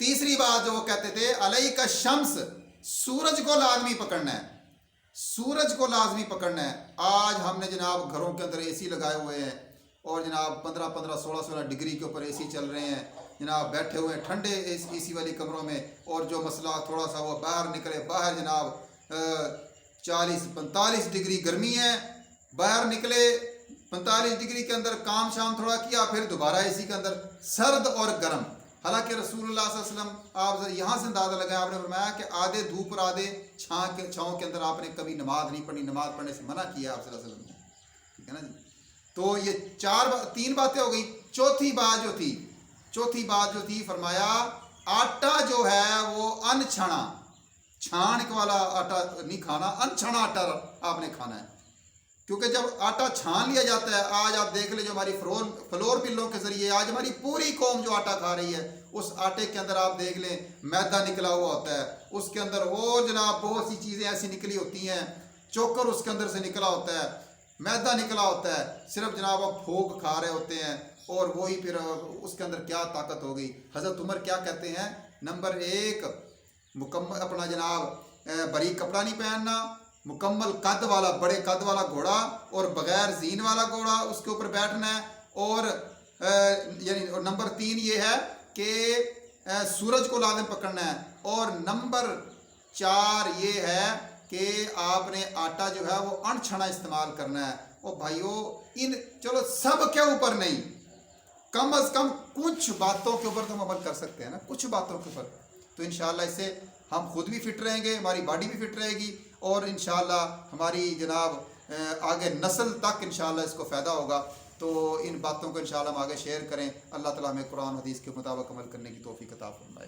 तीसरी बात जो वो कहते थे, अलैका शम्स, सूरज को लाजमी पकड़ना है, सूरज को लाजमी पकड़ना है। आज हमने जनाब घरों के अंदर एसी लगाए हुए हैं और जनाब 15-15, 16-16 डिग्री के ऊपर एसी चल रहे हैं जनाब, बैठे हुए हैं ठंडे एसी वाली कमरों में, और जो मसला थोड़ा सा वो बाहर निकले, बाहर जनाब 40-45 डिग्री गर्मी है, बाहर निकले 45 डिग्री के अंदर काम शाम थोड़ा किया, फिर दोबारा एसी के अंदर सर्द और गर्म। हालांकि रसूलुल्लाह सल्लल्लाहु अलैहि वसल्लम, आप यहाँ से अंदाज़ा लगाया, आपने फरमाया कि आधे धूप और आधे छाँव के अंदर आपने कभी नमाज नहीं पढ़ी, नमाज पढ़ने से मना किया आप सल्लल्लाहु अलैहि वसल्लम ने, ठीक है ना जी। तो ये 3 बातें हो गई। चौथी बात जो थी फरमाया, आटा जो है वो अनछना, छान वाला आटा नहीं खाना, अनछना आटा आपने खाना है, क्योंकि जब आटा छान लिया जाता है, आज आप देख ले जो हमारी फ्लोर मिलों के जरिए आज हमारी पूरी कौम जो आटा खा रही है, उस आटे के अंदर आप देख लें मैदा निकला हुआ होता है, उसके अंदर और जनाब बहुत सी चीज़ें ऐसी निकली होती हैं, चोकर उसके अंदर से निकला होता है, मैदा निकला होता है, सिर्फ जनाब आप फोक खा रहे होते हैं, और वही फिर उसके अंदर क्या ताकत हो गई। हज़रत उमर क्या कहते हैं, नंबर 1 मुकम्मल अपना जनाब बारीक कपड़ा नहीं पहनना, मुकम्मल कद वाला, बड़े कद वाला घोड़ा और बग़ैर जीन वाला घोड़ा उसके ऊपर बैठना है, और यानी नंबर 3 ये है कि सूरज को लाज़िम पकड़ना है, और नंबर 4 ये है कि आपने आटा जो है वो अनछना इस्तेमाल करना है। और भाइयों, इन चलो सब के ऊपर नहीं, कम अज़ कम कुछ बातों के ऊपर तो हम अमल कर सकते हैं ना, कुछ बातों के ऊपर, तो इंशाअल्लाह इससे हम खुद भी फिट रहेंगे, हमारी बॉडी भी फिट रहेगी, और इंशाअल्लाह हमारी जनाब आगे नस्ल तक इंशाअल्लाह इसको फ़ायदा होगा। तो इन बातों को इंशाअल्लाह हम आगे शेयर करें। अल्लाह ताला हमें कुरान हदीस के मुताबिक अमल करने की तौफीक अता फरमाए।